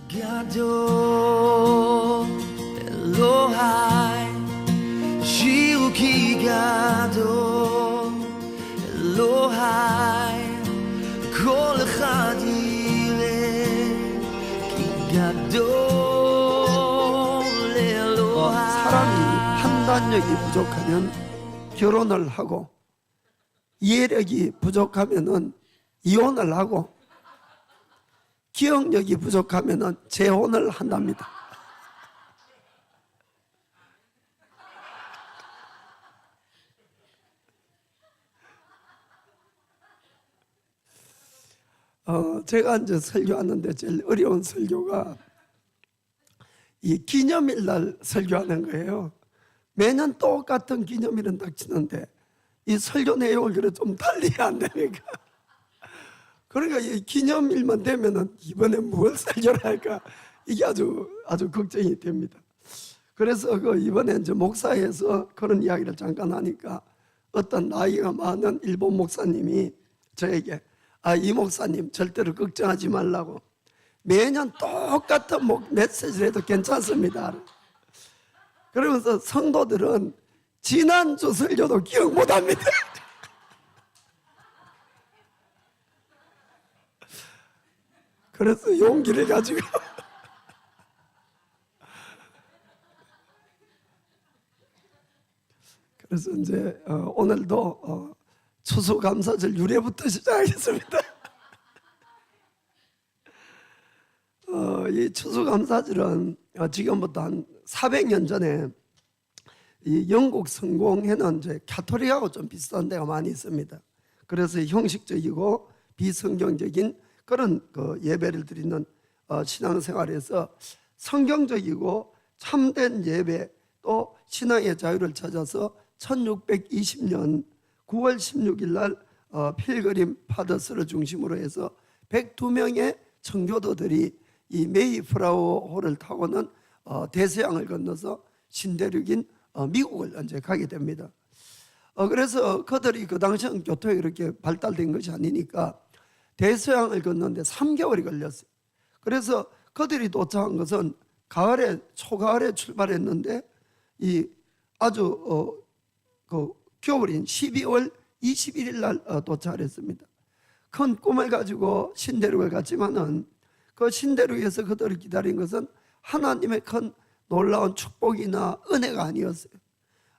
Gado Elohai Shiruki Gado Elohai Kol Echad Yireh Ki Gado Elohai. 사람이 판단력이 부족하면 결혼을 하고, 이해력이 부족하면은 이혼을 하고, 기억력이 부족하면은 재혼을 한답니다. 제가 이제 설교하는데 제일 어려운 설교가 이 기념일 날 설교하는 거예요. 매년 똑같은 기념일은 닥치는데 이 설교 내용을 그래 좀 달리 안 되니까. 그러니까 이 기념일만 되면은 이번에 뭘 설교를 할까, 이게 아주 걱정이 됩니다. 그래서 이번에 이제 목사에서 그런 이야기를 잠깐 하니까 어떤 나이가 많은 일본 목사님이 저에게 이 목사님 절대로 걱정하지 말라고, 매년 똑같은 메시지를 해도 괜찮습니다. 그러면서 성도들은 지난주 설교도 기억 못합니다. 그래서 용기를 가지고 그래서 이제 오늘도 추수감사절 유래부터 시작하겠습니다. 이 추수감사절은 지금부터 한 400년 전에 이 영국 성공회는 이제 가톨릭하고 좀 비슷한 데가 많이 있습니다. 그래서 형식적이고 비성경적인 그런 예배를 드리는 신앙생활에서 성경적이고 참된 예배, 또 신앙의 자유를 찾아서 1620년 9월 16일 날 필그림 파더스를 중심으로 해서 102명의 청교도들이 이 메이플라워호를 타고는 대서양을 건너서 신대륙인 미국을 이제 가게 됩니다. 그래서 그들이 그 당시엔 교통이 그렇게 발달된 것이 아니니까 대서양을 건너는데 3개월이 걸렸어요. 그래서 그들이 도착한 것은 초가을에 출발했는데 이 아주 겨울인 12월 21일 날 도착을 했습니다. 큰 꿈을 가지고 신대륙을 갔지만은 그 신대륙에서 그들을 기다린 것은 하나님의 큰 놀라운 축복이나 은혜가 아니었어요.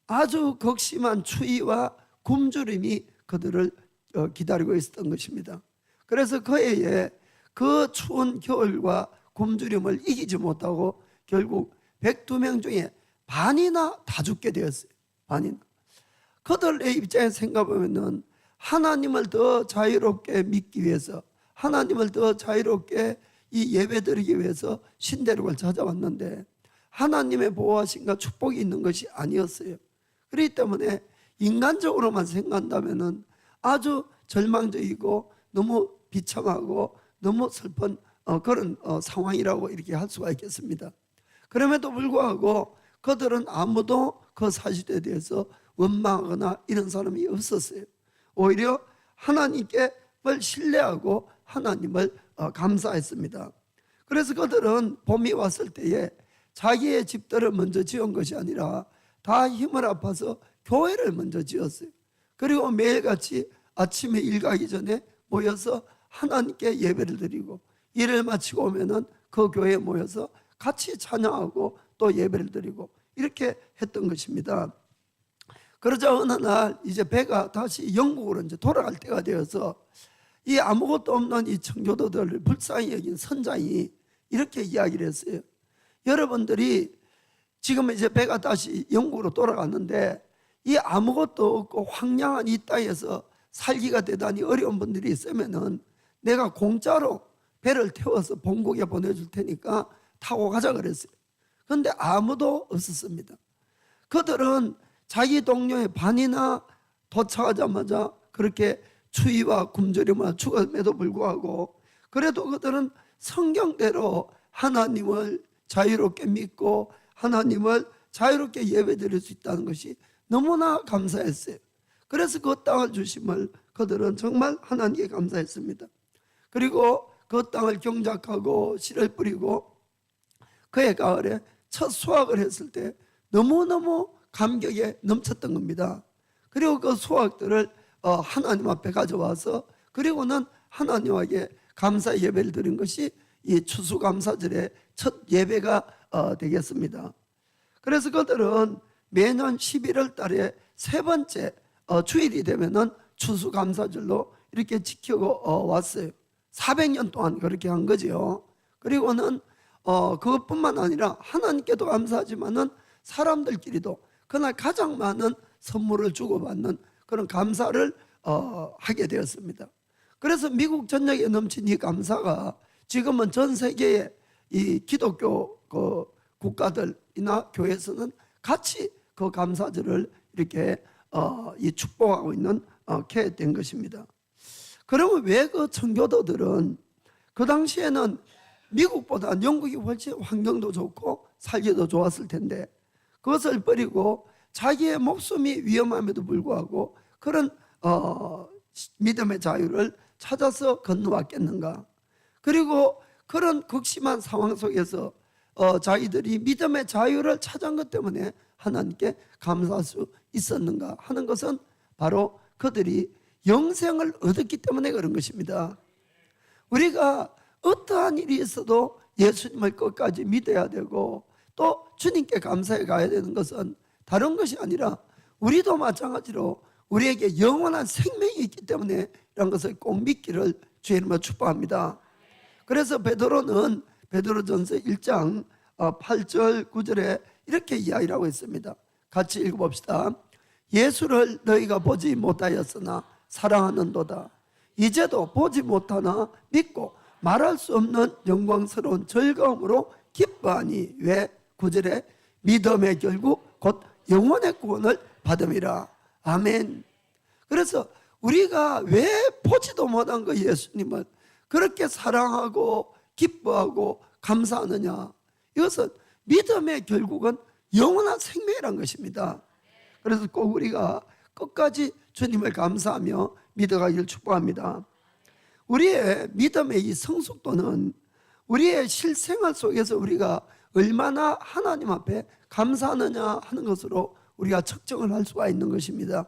아주 극심한 추위와 굶주림이 그들을 기다리고 있었던 것입니다. 그래서 그 해에 그 추운 겨울과 굶주림을 이기지 못하고 결국 102명 중에 반이나 다 죽게 되었어요. 반이나. 그들의 입장에 생각해보면 하나님을 더 자유롭게 믿기 위해서, 하나님을 더 자유롭게 이 예배드리기 위해서 신대륙을 찾아왔는데 하나님의 보호하심과 축복이 있는 것이 아니었어요. 그렇기 때문에 인간적으로만 생각한다면 아주 절망적이고 너무 비참하고 너무 슬픈 그런 상황이라고 이렇게 할 수가 있겠습니다. 그럼에도 불구하고 그들은 아무도 그 사실에 대해서 원망하거나 이런 사람이 없었어요. 오히려 하나님께 신뢰하고 하나님을 감사했습니다. 그래서 그들은 봄이 왔을 때에 자기의 집들을 먼저 지은 것이 아니라 다 힘을 합해서 교회를 먼저 지었어요. 그리고 매일같이 아침에 일 가기 전에 모여서 하나님께 예배를 드리고, 일을 마치고 오면은 그 교회에 모여서 같이 찬양하고 또 예배를 드리고 이렇게 했던 것입니다. 그러자 어느 날 이제 배가 다시 영국으로 이제 돌아갈 때가 되어서 이 아무것도 없는 이 청교도들을 불쌍히 여긴 선장이 이렇게 이야기를 했어요. 여러분들이 지금 이제 배가 다시 영국으로 돌아갔는데 이 아무것도 없고 황량한 이 땅에서 살기가 대단히 어려운 분들이 있으면은 내가 공짜로 배를 태워서 본국에 보내줄 테니까 타고 가자 그랬어요. 그런데 아무도 없었습니다. 그들은 자기 동료의 반이나 도착하자마자 그렇게 추위와 굶주림과 죽음에도 불구하고 그래도 그들은 성경대로 하나님을 자유롭게 믿고 하나님을 자유롭게 예배드릴 수 있다는 것이 너무나 감사했어요. 그래서 그 땅을 주심을 그들은 정말 하나님께 감사했습니다. 그리고 그 땅을 경작하고 씨를 뿌리고 그해 가을에 첫 수확을 했을 때 너무너무 감격에 넘쳤던 겁니다. 그리고 그 수확들을 하나님 앞에 가져와서 그리고는 하나님에게 감사 예배를 드린 것이 이 추수감사절의 첫 예배가 되겠습니다. 그래서 그들은 매년 11월 달에 세 번째 주일이 되면은 추수감사절로 이렇게 지키고 왔어요. 400년 동안 그렇게 한 거죠. 그리고는 그것뿐만 아니라 하나님께도 감사하지만은 사람들끼리도 그날 가장 많은 선물을 주고받는 그런 감사를 하게 되었습니다. 그래서 미국 전역에 넘친 이 감사가 지금은 전 세계의 이 기독교 국가들이나 교회에서는 같이 그 감사절을 이렇게 이 축복하고 있는 게 된 것입니다. 그러면 왜 그 청교도들은 그 당시에는 미국보다 영국이 훨씬 환경도 좋고 살기도 좋았을 텐데 그것을 버리고 자기의 목숨이 위험함에도 불구하고 그런 믿음의 자유를 찾아서 건너왔겠는가? 그리고 그런 극심한 상황 속에서 자기들이 믿음의 자유를 찾은 것 때문에 하나님께 감사할 수 있었는가 하는 것은 바로 그들이 영생을 얻었기 때문에 그런 것입니다. 우리가 어떠한 일이 있어도 예수님을 끝까지 믿어야 되고 또 주님께 감사해 가야 되는 것은 다른 것이 아니라 우리도 마찬가지로 우리에게 영원한 생명이 있기 때문에 이런 것을 꼭 믿기를 주의 이름으로 축복합니다. 그래서 베드로는 베드로전서 1장 8절 9절에 이렇게 이야기를 하고 있습니다. 같이 읽어봅시다. 예수를 너희가 보지 못하였으나 사랑하는도다. 이제도 보지 못하나 믿고 말할 수 없는 영광스러운 즐거움으로 기뻐하니 왜? 9절에 믿음의 결국 곧 영혼의 구원을 받음이라. 아멘. 그래서 우리가 왜 보지도 못한 그 예수님을 그렇게 사랑하고 기뻐하고 감사하느냐? 이것은 믿음의 결국은 영원한 생명이란 것입니다. 그래서 꼭 우리가 끝까지 주님을 감사하며 믿어가기를 축복합니다. 우리의 믿음의 이 성숙도는 우리의 실생활 속에서 우리가 얼마나 하나님 앞에 감사하느냐 하는 것으로 우리가 측정을 할 수가 있는 것입니다.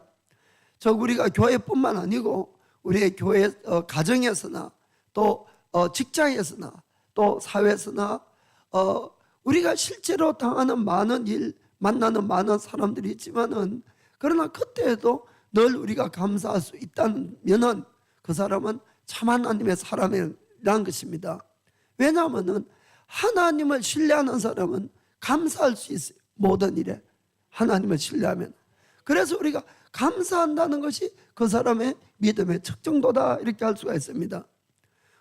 우리가 교회뿐만 아니고 우리의 교회 가정에서나 또 직장에서나 또 사회에서나 우리가 실제로 당하는 많은 일, 만나는 많은 사람들이 있지만은 그러나 그때에도 늘 우리가 감사할 수 있다면은 그 사람은 참 하나님의 사람이라는 것입니다. 왜냐하면은 하나님을 신뢰하는 사람은 감사할 수 있어요. 모든 일에 하나님을 신뢰하면. 그래서 우리가 감사한다는 것이 그 사람의 믿음의 측정도다 이렇게 할 수가 있습니다.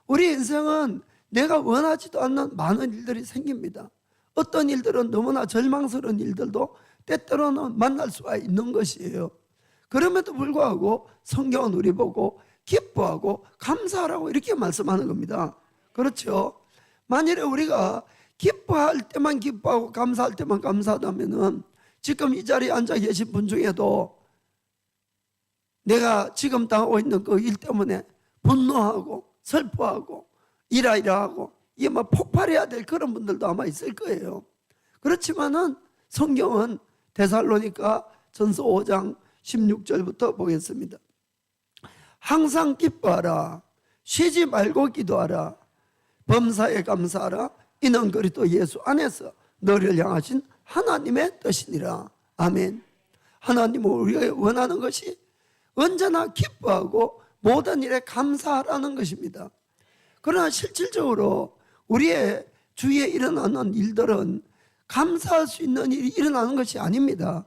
우리 인생은 내가 원하지도 않는 많은 일들이 생깁니다. 어떤 일들은 너무나 절망스러운 일들도 때때로는 만날 수가 있는 것이에요. 그럼에도 불구하고 성경은 우리 보고 기뻐하고 감사하라고 이렇게 말씀하는 겁니다. 그렇죠? 만일에 우리가 기뻐할 때만 기뻐하고 감사할 때만 감사하다면은 지금 이 자리에 앉아 계신 분 중에도 내가 지금 당하고 있는 그 일 때문에 분노하고 슬퍼하고 이라이라하고 이게 막 폭발해야 될 그런 분들도 아마 있을 거예요. 그렇지만은 성경은 데살로니가 전서 5장 16절부터 보겠습니다. 항상 기뻐하라. 쉬지 말고 기도하라. 범사에 감사하라. 이는 그리스도 예수 안에서 너를 향하신 하나님의 뜻이니라. 아멘. 하나님은 우리가 원하는 것이 언제나 기뻐하고 모든 일에 감사하라는 것입니다. 그러나 실질적으로 우리의 주위에 일어나는 일들은 감사할 수 있는 일이 일어나는 것이 아닙니다.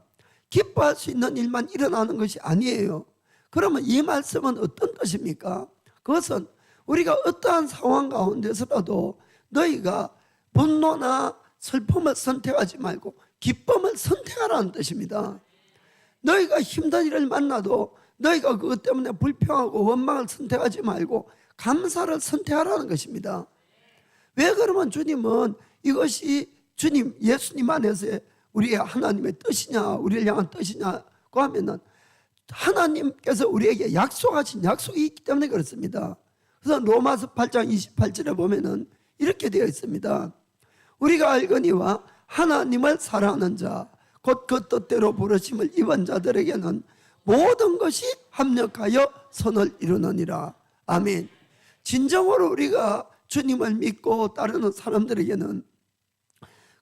기뻐할 수 있는 일만 일어나는 것이 아니에요. 그러면 이 말씀은 어떤 뜻입니까? 그것은 우리가 어떠한 상황 가운데서라도 너희가 분노나 슬픔을 선택하지 말고 기쁨을 선택하라는 뜻입니다. 너희가 힘든 일을 만나도 너희가 그것 때문에 불평하고 원망을 선택하지 말고 감사를 선택하라는 것입니다. 왜 그러면 주님은 이것이 주님 예수님 안에서의 우리의 하나님의 뜻이냐 우리를 향한 뜻이냐고 하면은 하나님께서 우리에게 약속하신 약속이 있기 때문에 그렇습니다. 그래서 로마서 8장 28절에 보면은 이렇게 되어 있습니다. 우리가 알거니와 하나님을 사랑하는 자 곧 그 뜻대로 부르심을 입은 자들에게는 모든 것이 합력하여 선을 이루느니라. 아멘. 진정으로 우리가 주님을 믿고 따르는 사람들에게는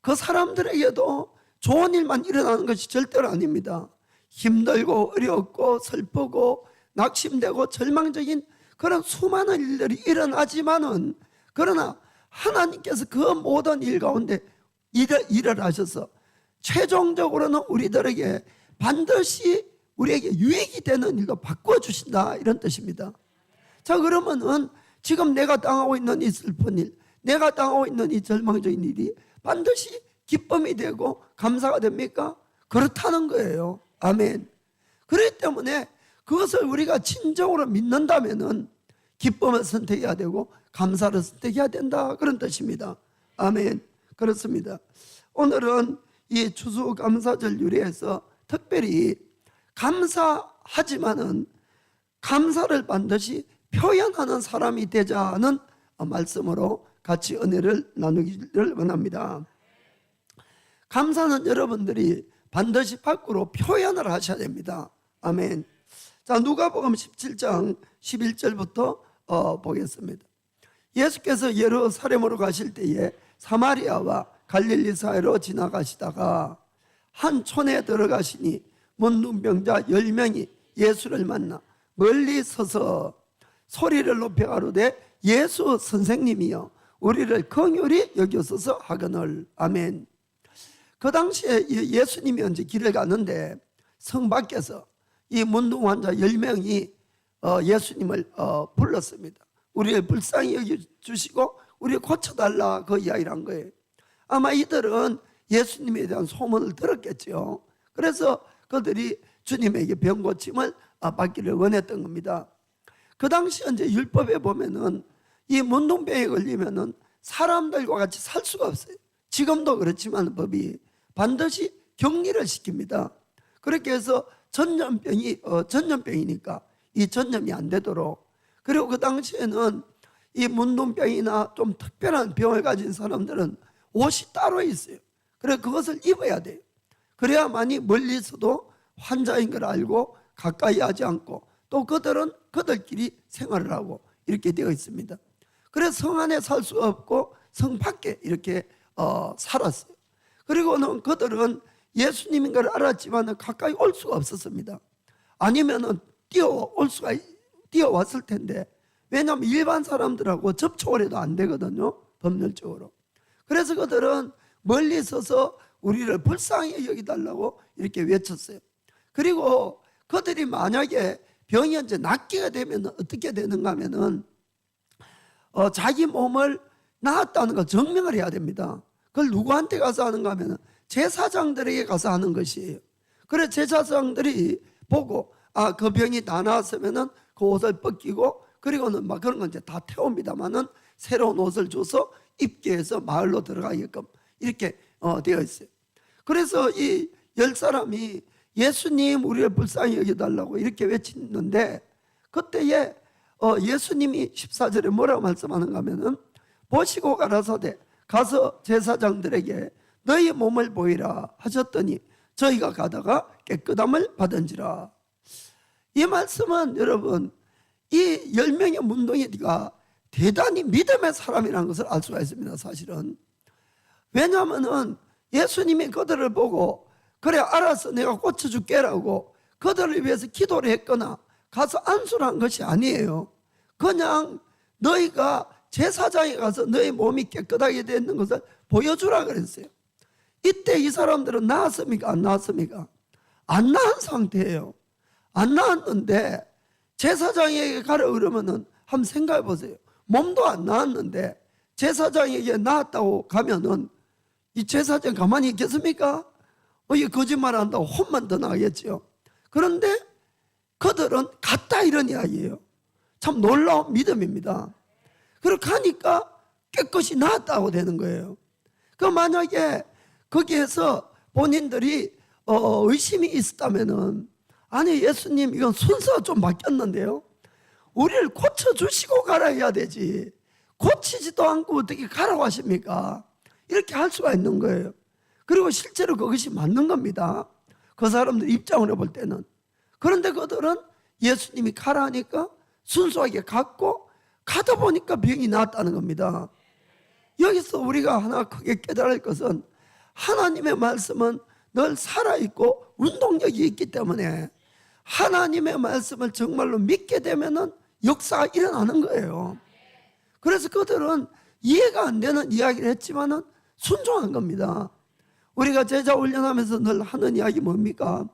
그 사람들에게도 좋은 일만 일어나는 것이 절대로 아닙니다. 힘들고 어렵고 슬프고 낙심되고 절망적인 그런 수많은 일들이 일어나지만은, 그러나 하나님께서 그 모든 일 가운데 일을 하셔서 최종적으로는 우리들에게 반드시 우리에게 유익이 되는 일도 바꿔주신다, 이런 뜻입니다. 자, 그러면은 지금 내가 당하고 있는 이 슬픈 일, 내가 당하고 있는 이 절망적인 일이 반드시 기쁨이 되고 감사가 됩니까? 그렇다는 거예요. 아멘. 그렇기 때문에 그것을 우리가 진정으로 믿는다면은 기쁨을 선택해야 되고 감사를 선택해야 된다, 그런 뜻입니다. 아멘. 그렇습니다. 오늘은 이 추수감사절 유래에서 특별히 감사하지만은 감사를 반드시 표현하는 사람이 되자는 말씀으로 같이 은혜를 나누기를 원합니다. 감사는 여러분들이 반드시 밖으로 표현을 하셔야 됩니다. 아멘. 자, 누가복음 17장 11절부터 보겠습니다. 예수께서 예루살렘으로 가실 때에 사마리아와 갈릴리 사이로 지나가시다가 한 촌에 들어가시니 문둥병자 10명이 예수를 만나 멀리 서서 소리를 높여 가로되 예수 선생님이여 우리를 긍휼히 여기소서 하거늘. 아멘. 그 당시에 예수님이 언제 길을 가는데 성 밖에서 이 문둥 환자 10명이 예수님을 불렀습니다. 우리를 불쌍히 여겨주시고 우리를 고쳐달라, 그 이야기란 거예요. 아마 이들은 예수님에 대한 소문을 들었겠죠. 그래서 그들이 주님에게 병 고침을 받기를 원했던 겁니다. 그 당시 이제 율법에 보면은 이 문둥병에 걸리면은 사람들과 같이 살 수가 없어요. 지금도 그렇지만 법이 반드시 격리를 시킵니다. 그렇게 해서 전염병이니까 이 전염이 안 되도록, 그리고 그 당시에는 이 문둥병이나 좀 특별한 병을 가진 사람들은 옷이 따로 있어요. 그래서 그것을 입어야 돼요. 그래야만이 멀리서도 환자인 걸 알고 가까이 하지 않고, 또 그들은 그들끼리 생활을 하고 이렇게 되어 있습니다. 그래서 성 안에 살 수 없고 성 밖에 이렇게 살았어요. 그리고는 그들은 예수님인 걸 알았지만 가까이 올 수가 없었습니다. 아니면은 뛰어왔을 텐데, 왜냐하면 일반 사람들하고 접촉을 해도 안 되거든요, 법률적으로. 그래서 그들은 멀리 서서 우리를 불쌍히 여기달라고 이렇게 외쳤어요. 그리고 그들이 만약에 병이 이제 낫게 되면 어떻게 되는가 하면은 자기 몸을 나았다는 걸 증명을 해야 됩니다. 그걸 누구한테 가서 하는가 하면은 제사장들에게 가서 하는 것이에요. 그래서 제사장들이 보고 그 병이 다 나았으면은 그 옷을 벗기고, 그리고는 막 그런 건 이제 다 태웁니다만은 새로운 옷을 줘서 입게 해서 마을로 들어가게끔 이렇게 되어 있어요. 그래서 이 10사람이 예수님 우리를 불쌍히 여겨달라고 이렇게 외치는데, 그때에 예수님이 14절에 뭐라고 말씀하는가 하면은 보시고 가라사대 가서 제사장들에게 너희 몸을 보이라 하셨더니 저희가 가다가 깨끗함을 받은지라. 이 말씀은 여러분, 이 10명의 문둥이가 대단히 믿음의 사람이라는 것을 알 수가 있습니다. 사실은 왜냐하면 예수님이 그들을 보고 그래 알았어 내가 고쳐줄게라고 그들을 위해서 기도를 했거나 가서 안수를 한 것이 아니에요. 그냥 너희가 제사장에 가서 너희 몸이 깨끗하게 되는 것을 보여주라 그랬어요. 이때 이 사람들은 나았습니까? 안 나았습니까? 안 나은 상태예요. 안 나았는데 제사장에게 가라 그러면은 한번 생각해 보세요. 몸도 안 나았는데 제사장에게 나았다고 가면은 이 제사장 가만히 있겠습니까? 이게 거짓말 한다고 혼만 더 나겠죠. 그런데 그들은 갔다 이런 이야기예요. 참 놀라운 믿음입니다. 그렇게 하니까 깨끗이 나았다고 되는 거예요. 그 만약에 거기에서 본인들이 의심이 있었다면은 아니 예수님 이건 순서가 좀 바뀌었는데요, 우리를 고쳐주시고 가라 해야 되지 고치지도 않고 어떻게 가라고 하십니까? 이렇게 할 수가 있는 거예요. 그리고 실제로 그것이 맞는 겁니다. 그 사람들 입장으로 볼 때는. 그런데 그들은 예수님이 가라 하니까 순수하게 갔고, 가다 보니까 병이 나았다는 겁니다. 여기서 우리가 하나 크게 깨달을 것은, 하나님의 말씀은 늘 살아있고 운동력이 있기 때문에 하나님의 말씀을 정말로 믿게 되면은 역사가 일어나는 거예요. 그래서 그들은 이해가 안 되는 이야기를 했지만은 순종한 겁니다. 우리가 제자 훈련하면서 늘 하는 이야기 뭡니까?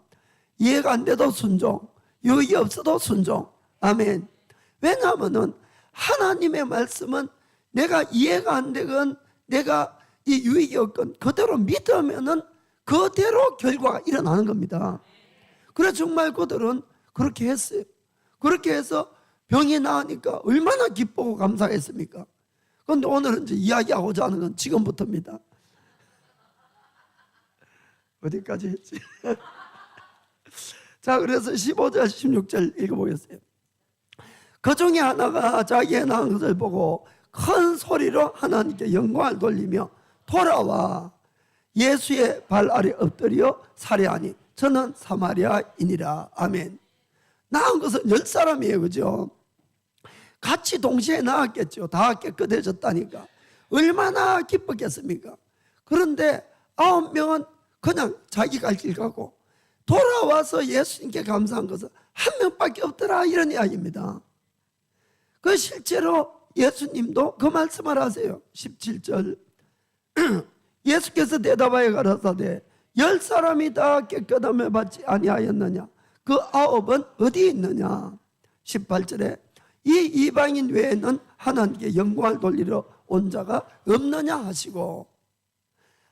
이해가 안 돼도 순종, 유익이 없어도 순종. 아멘. 왜냐하면은 하나님의 말씀은 내가 이해가 안 되건 내가 이 유익이 없건 그대로 믿으면은 그대로 결과가 일어나는 겁니다. 그래서 정말 그들은 그렇게 했어요. 그렇게 해서 병이 나으니까 얼마나 기쁘고 감사했습니까? 그런데 오늘은 이제 이야기하고자 하는 건 지금부터입니다. 어디까지 했지? 자, 그래서 15절 16절 읽어보겠어요. 그 중에 하나가 자기의 낳은 것을 보고 큰 소리로 하나님께 영광을 돌리며 돌아와 예수의 발 아래 엎드려 살해하니 저는 사마리아인이라. 아멘. 낳은 것은 10사람이에요. 그죠? 같이 동시에 낳았겠죠. 다 깨끗해졌다니까 얼마나 기뻤겠습니까? 그런데 9명은 그냥 자기 갈 길 가고 돌아와서 예수님께 감사한 것은 한 명밖에 없더라, 이런 이야기입니다. 그 실제로 예수님도 그 말씀을 하세요. 17절 예수께서 대답하여 가라사대 10사람이 다 깨끗함을 받지 아니하였느냐? 그 9은 어디에 있느냐? 18절에 이 이방인 외에는 하나님께 영광을 돌리러 온 자가 없느냐 하시고,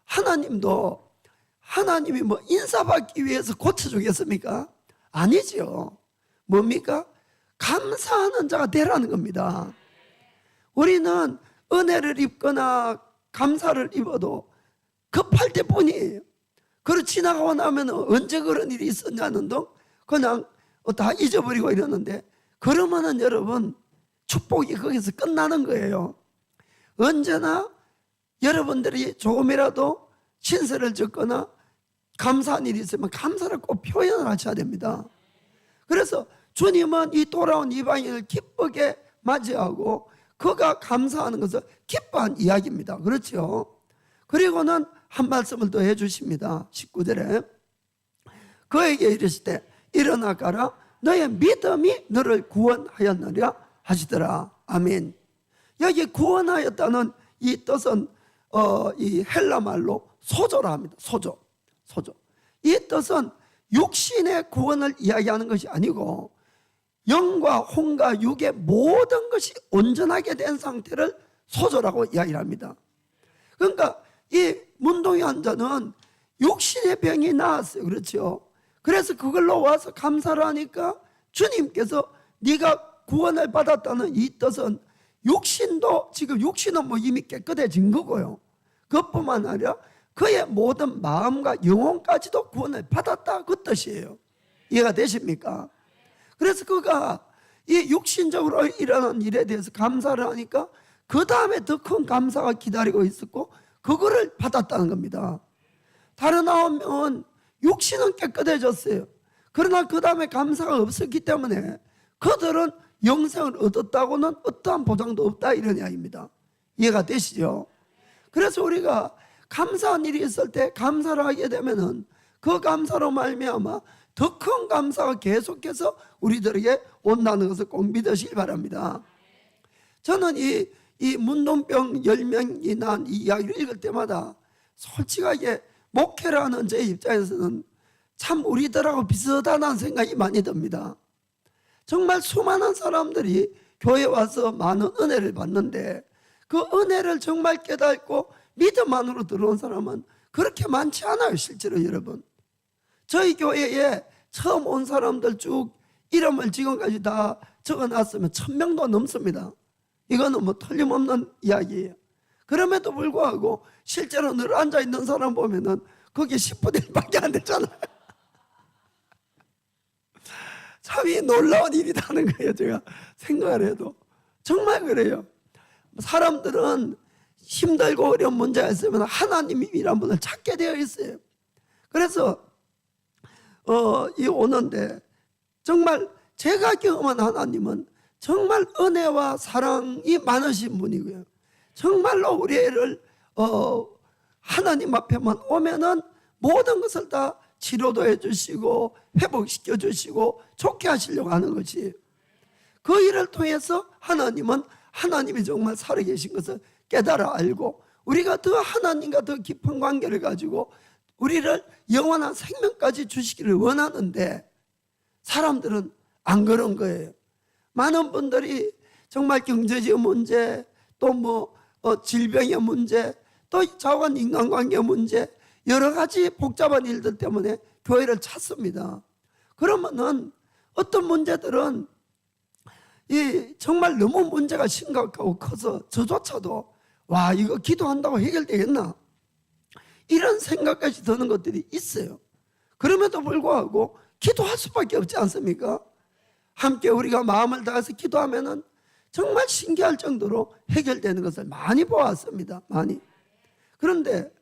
하나님도 하나님이 뭐 인사받기 위해서 고쳐주겠습니까? 아니죠. 뭡니까? 감사하는 자가 되라는 겁니다. 우리는 은혜를 입거나 감사를 입어도 급할 때뿐이에요. 그리고 지나가고 나면 언제 그런 일이 있었냐는 둥 그냥 다 잊어버리고 이러는데, 그러면은 여러분 축복이 거기서 끝나는 거예요. 언제나 여러분들이 조금이라도 신세를 졌거나 감사한 일이 있으면 감사를 꼭 표현을 하셔야 됩니다. 그래서 주님은 이 돌아온 이방인을 기쁘게 맞이하고 그가 감사하는 것을 기뻐한 이야기입니다. 그렇죠? 그리고는 한 말씀을 더 해주십니다. 19절에 그에게 이르시되 일어나 가라, 너의 믿음이 너를 구원하였느냐 하시더라. 아멘. 여기 구원하였다는 이 뜻은 이 헬라 말로 소조라 합니다. 소조. 이 뜻은 육신의 구원을 이야기하는 것이 아니고 영과 혼과 육의 모든 것이 온전하게 된 상태를 소조라고 이야기를 합니다. 그러니까 이 문둥이 환자는 육신의 병이 나았어요. 그렇죠? 그래서 그걸로 와서 감사를 하니까 주님께서 네가 구원을 받았다는 이 뜻은 육신도, 지금 육신은 뭐 이미 깨끗해진 거고요. 그것뿐만 아니라 그의 모든 마음과 영혼까지도 구원을 받았다, 그 뜻이에요. 이해가 되십니까? 그래서 그가 이 육신적으로 일어난 일에 대해서 감사를 하니까 그 다음에 더 큰 감사가 기다리고 있었고 그거를 받았다는 겁니다. 다른 9명은 육신은 깨끗해졌어요. 그러나 그 다음에 감사가 없었기 때문에 그들은 영생을 얻었다고는 어떠한 보장도 없다, 이런 이야기입니다. 이해가 되시죠? 그래서 우리가 감사한 일이 있을 때 감사를 하게 되면은 그 감사로 말미암아 더 큰 감사가 계속해서 우리들에게 온다는 것을 꼭 믿으시기 바랍니다. 저는 이 문둥병 10명이 난 이 이야기를 읽을 때마다 솔직하게 목회라는 제 입장에서는 참 우리들하고 비슷하다는 생각이 많이 듭니다. 정말 수많은 사람들이 교회에 와서 많은 은혜를 받는데 그 은혜를 정말 깨닫고 믿음 안으로 들어온 사람은 그렇게 많지 않아요. 실제로 여러분, 저희 교회에 처음 온 사람들 쭉 이름을 지금까지 다 적어놨으면 1000명도 넘습니다. 이거는 뭐 틀림없는 이야기예요. 그럼에도 불구하고 실제로 늘 앉아있는 사람 보면은 그게 10분의 1밖에 안 되잖아요. 참 이 놀라운 일이라는 거예요. 제가 생각을 해도 정말 그래요. 사람들은 힘들고 어려운 문제가 있으면 하나님이란 분을 찾게 되어 있어요. 그래서 이 오는데 정말 제가 경험한 하나님은 정말 은혜와 사랑이 많으신 분이고요. 정말로 우리 애를 하나님 앞에만 오면은 모든 것을 다 치료도 해주시고 회복시켜 주시고 좋게 하시려고 하는 것이, 그 일을 통해서 하나님은 하나님이 정말 살아계신 것을 깨달아 알고 우리가 더 하나님과 더 깊은 관계를 가지고 우리를 영원한 생명까지 주시기를 원하는데 사람들은 안 그런 거예요. 많은 분들이 정말 경제적 문제, 또 뭐 질병의 문제, 또 자원 인간관계 문제, 여러 가지 복잡한 일들 때문에 교회를 찾습니다. 그러면은 어떤 문제들은 정말 너무 문제가 심각하고 커서 저조차도 와, 이거 기도한다고 해결되겠나? 이런 생각까지 드는 것들이 있어요. 그럼에도 불구하고 기도할 수밖에 없지 않습니까? 함께 우리가 마음을 다해서 기도하면은 정말 신기할 정도로 해결되는 것을 많이 보았습니다. 많이. 그런데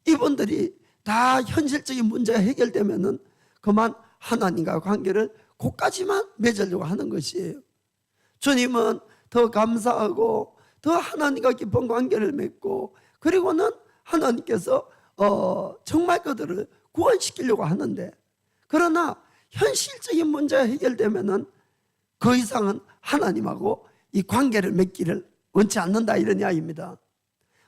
이분들이 다 현실적인 문제가 해결되면은 그만 하나님과 관계를 그까지만 맺으려고 하는 것이에요. 주님은 더 감사하고 더 하나님과 깊은 관계를 맺고, 그리고는 하나님께서 정말 그들을 구원시키려고 하는데, 그러나 현실적인 문제가 해결되면은 그 이상은 하나님하고 이 관계를 맺기를 원치 않는다, 이런 이야기입니다.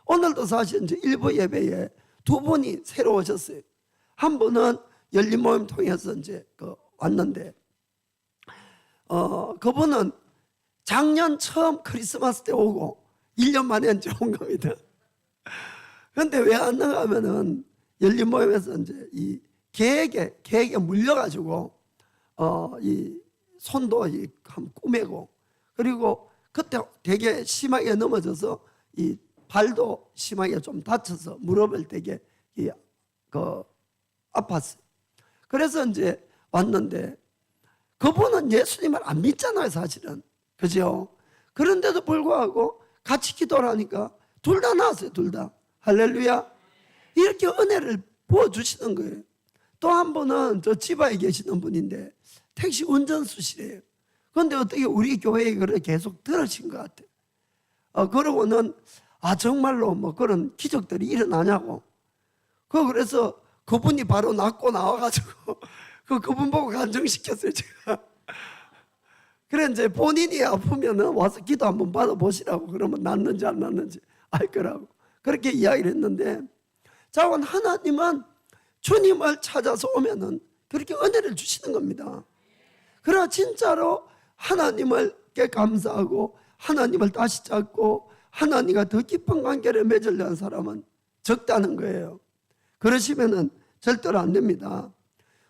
오늘도 사실 이제 일부 예배에 두 분이 새로 오셨어요. 한 분은 열린 모임 통해서 이제 왔는데, 그분은 작년 처음 크리스마스 때 오고 1년 만에 이제 온 겁니다. 그런데 왜 왔는가 하면은 열린 모임에서 이제 이 계획에 물려가지고 이 손도 한번 꾸매고, 그리고 그때 되게 심하게 넘어져서 이 발도 심하게 좀 다쳐서 무릎을 되게 아팠어요. 그래서 이제 왔는데 그분은 예수님을 안 믿잖아요, 사실은. 그죠? 그런데도 불구하고 같이 기도를 하니까 둘 다 나았어요, 둘 다. 할렐루야. 이렇게 은혜를 부어주시는 거예요. 또 한 분은 저 지바에 계시는 분인데 택시 운전수시래요. 그런데 어떻게 우리 교회에 그걸 계속 들으신 것 같아요. 그러고는 정말로 뭐 그런 기적들이 일어나냐고. 그래서 그분이 바로 낫고 나와가지고 그분 보고 간증시켰어요, 제가. 그래 이제 본인이 아프면은 와서 기도 한번 받아보시라고, 그러면 낫는지 안 낫는지 알 거라고 그렇게 이야기를 했는데, 자원 하나님은 주님을 찾아서 오면은 그렇게 은혜를 주시는 겁니다. 그러나 진짜로 하나님께 감사하고 하나님을 다시 찾고 하나님과 더 깊은 관계를 맺으려는 사람은 적다는 거예요. 그러시면은 절대로 안 됩니다.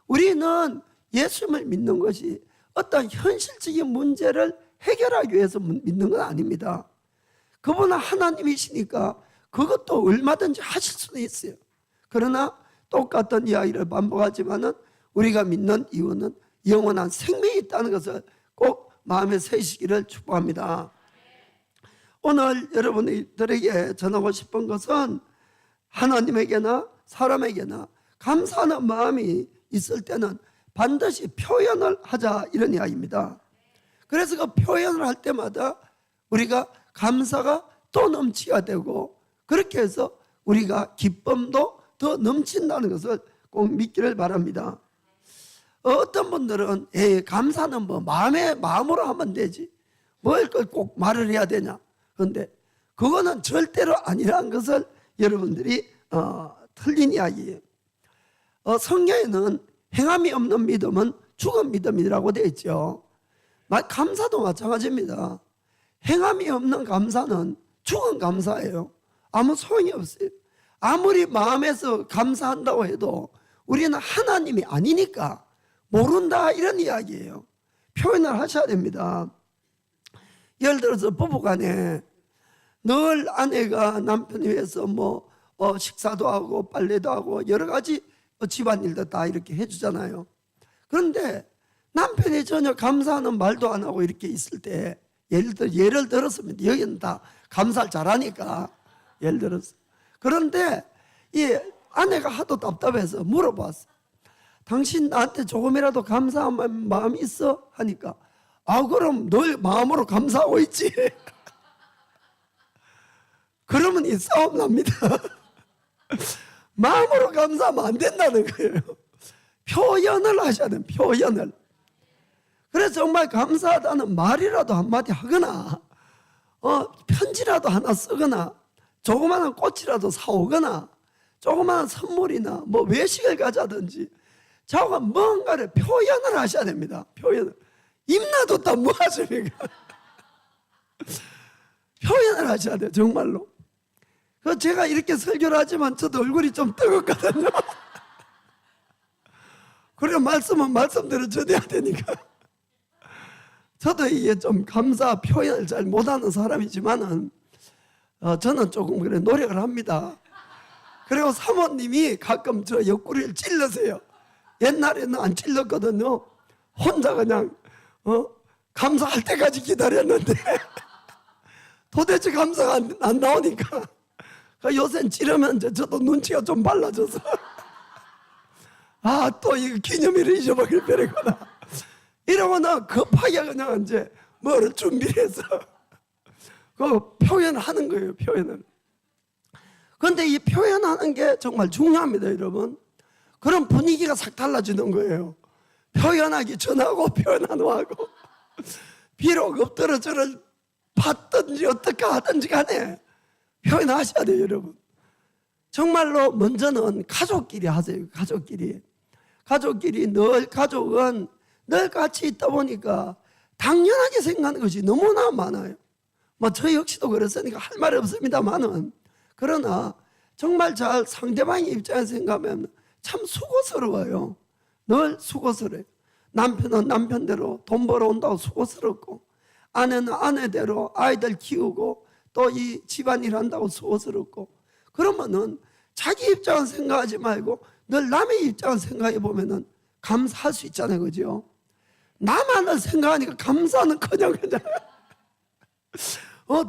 우리는 예수님을 믿는 것이 어떤 현실적인 문제를 해결하기 위해서 믿는 건 아닙니다. 그분은 하나님이시니까 그것도 얼마든지 하실 수는 있어요. 그러나 똑같은 이야기를 반복하지만은 우리가 믿는 이유는 영원한 생명이 있다는 것을 꼭 마음에 새시기를 축복합니다. 오늘 여러분들에게 전하고 싶은 것은 하나님에게나 사람에게나 감사하는 마음이 있을 때는 반드시 표현을 하자, 이런 이야기입니다. 그래서 그 표현을 할 때마다 우리가 감사가 또 넘치게 되고, 그렇게 해서 우리가 기쁨도 더 넘친다는 것을 꼭 믿기를 바랍니다. 어떤 분들은 감사는 뭐 마음으로 하면 되지, 뭘 꼭 말을 해야 되냐. 그런데 그거는 절대로 아니라는 것을 여러분들이 틀린 이야기예요. 성경에는 행함이 없는 믿음은 죽은 믿음이라고 되어 있죠. 감사도 마찬가지입니다. 행함이 없는 감사는 죽은 감사예요. 아무 소용이 없어요. 아무리 마음에서 감사한다고 해도 우리는 하나님이 아니니까 모른다, 이런 이야기예요. 표현을 하셔야 됩니다. 예를 들어서 부부간에 늘 아내가 남편 위해서 식사도 하고 빨래도 하고 여러 가지 집안일도 다 이렇게 해주잖아요. 그런데 남편이 전혀 감사하는 말도 안 하고 이렇게 있을 때, 예를 들었습니다. 여기는 다 감사를 잘하니까 예를 들어서. 그런데 이 아내가 하도 답답해서 물어봤어. 당신 나한테 조금이라도 감사한 마음이 있어? 하니까 그럼 늘 마음으로 감사하고 있지. 그러면 이 싸움 납니다. 마음으로 감사하면 안 된다는 거예요. 표현을 하셔야 돼요. 표현을. 그래서 정말 감사하다는 말이라도 한마디 하거나 편지라도 하나 쓰거나 조그마한 꽃이라도 사오거나 조그마한 선물이나 뭐 외식을 가자든지 자가 뭔가를 표현을 하셔야 됩니다. 표현을. 입 놔뒀다 뭐 하십니까? 표현을 하셔야 돼요. 정말로. 그 제가 이렇게 설교를 하지만 저도 얼굴이 좀 뜨겁거든요. 그리고 말씀은 말씀대로 전해야 되니까. 저도 이게 좀 감사 표현을 잘 못하는 사람이지만은 저는 조금 그래 노력을 합니다. 그리고 사모님이 가끔 저 옆구리를 찔러세요. 옛날에는 안 찔렀거든요. 혼자 그냥 감사할 때까지 기다렸는데 도대체 감사가 안 나오니까 요새는 찌르면 이제 저도 눈치가 좀 발라져서 또 이거 기념일을 잊어버릴 뻔했구나 이러거나 급하게 그냥 이제 뭐를 준비해서 그 표현하는 거예요. 표현을. 그런데 이 표현하는 게 정말 중요합니다. 여러분. 그런 분위기가 싹 달라지는 거예요. 표현하기 전하고 표현한 후하고 비록 엎드려 저를 받든지 어떻게 하든지 간에 표현하셔야 돼요. 여러분. 정말로 먼저는 가족끼리 하세요. 가족끼리 늘 가족은 늘 같이 있다 보니까 당연하게 생각하는 것이 너무나 많아요. 뭐 저 역시도 그랬으니까 할 말이 없습니다만은 그러나 정말 잘 상대방의 입장에서 생각하면 참 수고스러워요. 늘 수고스러워요. 남편은 남편대로 돈 벌어온다고 수고스럽고 아내는 아내대로 아이들 키우고 또 이 집안일 한다고 수고스럽고 그러면은 자기 입장은 생각하지 말고 늘 남의 입장을 생각해 보면은 감사할 수 있잖아요. 그죠? 나만을 생각하니까 감사는커녕 그냥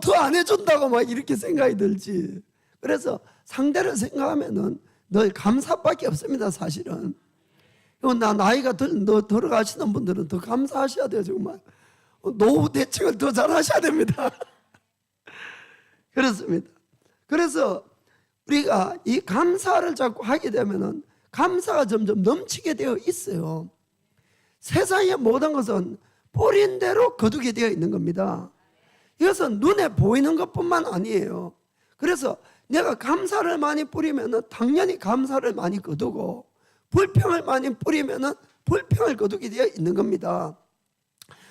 더 안 해준다고 막 이렇게 생각이 들지. 그래서 상대를 생각하면은 늘 감사밖에 없습니다. 사실은. 나이가 들어가시는 분들은 더 감사하셔야 돼요. 정말 노후 대책을 더 잘하셔야 됩니다. 그렇습니다. 그래서 우리가 이 감사를 자꾸 하게 되면은 감사가 점점 넘치게 되어 있어요. 세상의 모든 것은 뿌린 대로 거두게 되어 있는 겁니다. 이것은 눈에 보이는 것뿐만 아니에요. 그래서 내가 감사를 많이 뿌리면은 당연히 감사를 많이 거두고 불평을 많이 뿌리면은 불평을 거두게 되어 있는 겁니다.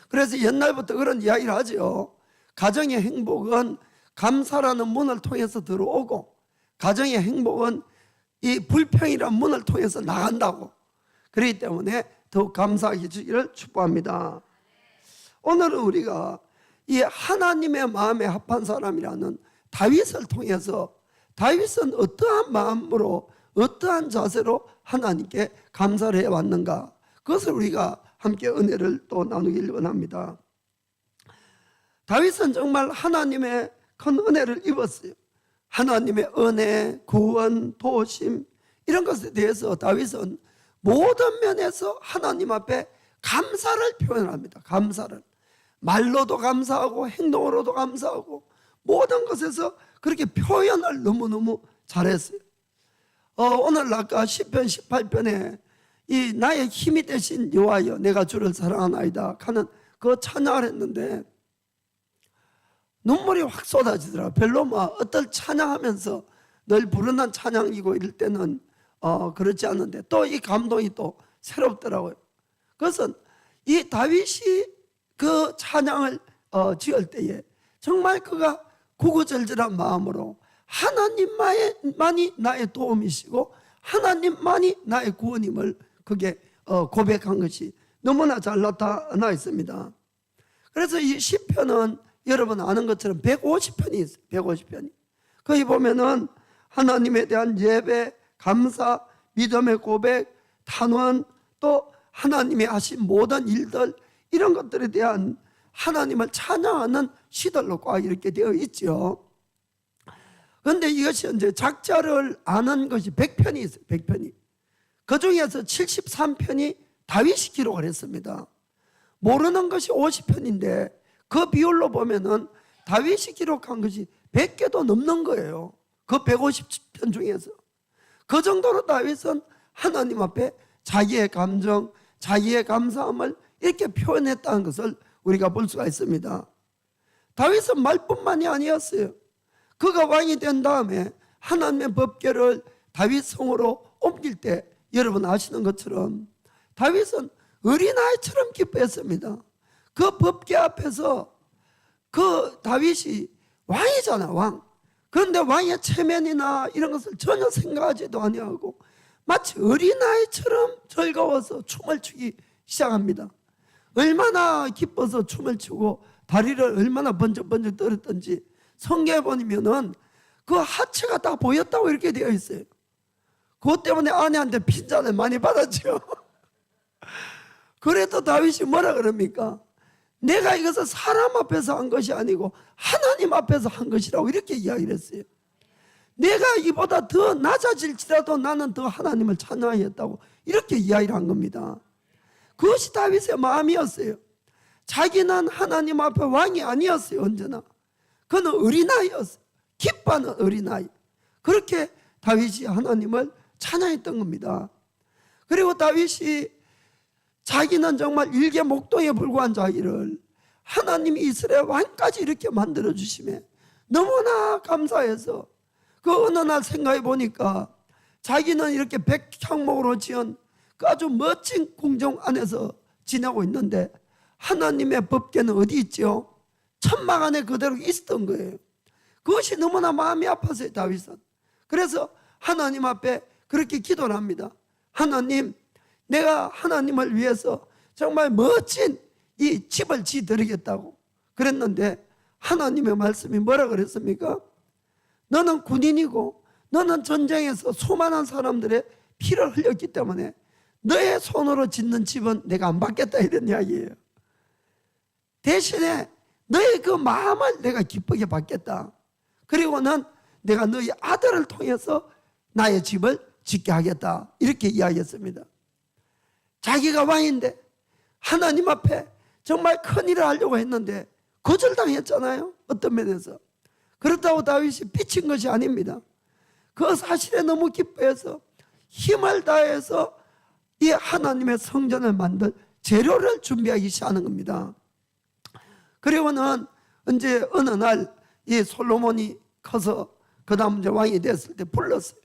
그래서 옛날부터 그런 이야기를 하죠. 가정의 행복은 감사라는 문을 통해서 들어오고 가정의 행복은 이 불평이라는 문을 통해서 나간다고. 그렇기 때문에 더욱 감사하게 주기를 축복합니다. 오늘은 우리가 이 하나님의 마음에 합한 사람이라는 다윗을 통해서 다윗은 어떠한 마음으로 어떠한 자세로 하나님께 감사를 해왔는가, 그것을 우리가 함께 은혜를 또 나누길 원합니다. 다윗은 정말 하나님의 큰 은혜를 입었어요. 하나님의 은혜, 구원, 도우심 이런 것에 대해서 다윗은 모든 면에서 하나님 앞에 감사를 표현합니다. 감사를 말로도 감사하고 행동으로도 감사하고 모든 것에서 그렇게 표현을 너무너무 잘했어요. 오늘 아까 시편 18편에 이 나의 힘이 되신 여호와여 내가 주를 사랑하나이다 하는 그 찬양을 했는데 눈물이 확 쏟아지더라고요. 별로 어떨 찬양하면서 늘 부르는 찬양이고 이럴 때는 그렇지 않은데 또 이 감동이 또 새롭더라고요. 그것은 이 다윗이 그 찬양을 지을 때에 정말 그가 구구절절한 마음으로 하나님만이 나의 도움이시고 하나님만이 나의 구원임을 그게 고백한 것이 너무나 잘 나타나 있습니다. 그래서 이 시편은 여러분 아는 것처럼 150편이 있어요. 150편이. 거기 보면은 하나님에 대한 예배, 감사, 믿음의 고백, 탄원, 또 하나님이 하신 모든 일들 이런 것들에 대한 하나님을 찬양하는 시들로 꽉 이렇게 되어 있죠. 그런데 이것이 이제 작자를 아는 것이 100편이 있어요. 100편이. 그 중에서 73편이 다윗이 기록을 했습니다. 모르는 것이 50편인데 그 비율로 보면은 다윗이 기록한 것이 100개도 넘는 거예요. 그 150편 중에서. 그 정도로 다윗은 하나님 앞에 자기의 감정, 자기의 감사함을 이렇게 표현했다는 것을 우리가 볼 수가 있습니다. 다윗은 말뿐만이 아니었어요. 그가 왕이 된 다음에 하나님의 법궤를 다윗 성으로 옮길 때 여러분 아시는 것처럼 다윗은 어린아이처럼 기뻐했습니다. 그 법궤 앞에서 그 다윗이 왕이잖아, 왕. 그런데 왕의 체면이나 이런 것을 전혀 생각하지도 아니하고 마치 어린아이처럼 즐거워서 춤을 추기 시작합니다. 얼마나 기뻐서 춤을 추고 다리를 얼마나 번쩍번쩍 떨었던지 성경에 보면은 그 하체가 다 보였다고 이렇게 되어 있어요. 그것 때문에 아내한테 핀잔을 많이 받았죠. 그래도 다윗이 뭐라 그럽니까? 내가 이것을 사람 앞에서 한 것이 아니고 하나님 앞에서 한 것이라고 이렇게 이야기를 했어요. 내가 이보다 더 낮아질지라도 나는 더 하나님을 찬양했다고 이렇게 이야기를 한 겁니다. 그것이 다윗의 마음이었어요. 자기는 하나님 앞에 왕이 아니었어요. 언제나 그는 어린아이였어요. 기뻐하는 어린아이. 그렇게 다윗이 하나님을 찬양했던 겁니다. 그리고 다윗이 자기는 정말 일개 목동에 불과한 자기를 하나님이 이스라엘 왕까지 이렇게 만들어 주심에 너무나 감사해서 그 어느 날 생각해 보니까 자기는 이렇게 백향목으로 지은 그 아주 멋진 궁정 안에서 지내고 있는데 하나님의 법궤는 어디 있죠? 천막 안에 그대로 있었던 거예요. 그것이 너무나 마음이 아팠어요, 다윗은. 그래서 하나님 앞에 그렇게 기도를 합니다. 하나님, 내가 하나님을 위해서 정말 멋진 이 집을 지드리겠다고 그랬는데 하나님의 말씀이 뭐라 그랬습니까? 너는 군인이고 너는 전쟁에서 수많은 사람들의 피를 흘렸기 때문에 너의 손으로 짓는 집은 내가 안 받겠다 이런 이야기예요. 대신에 너의 그 마음을 내가 기쁘게 받겠다. 그리고는 내가 너의 아들을 통해서 나의 집을 짓게 하겠다 이렇게 이야기했습니다. 자기가 왕인데 하나님 앞에 정말 큰일을 하려고 했는데 거절당했잖아요. 어떤 면에서. 그렇다고 다윗이 삐친 것이 아닙니다. 그 사실에 너무 기뻐해서 힘을 다해서 이 하나님의 성전을 만들 재료를 준비하기 시작하는 겁니다. 그리고는 이제 어느 날 이 솔로몬이 커서 그 다음 이제 왕이 됐을 때 불렀어요.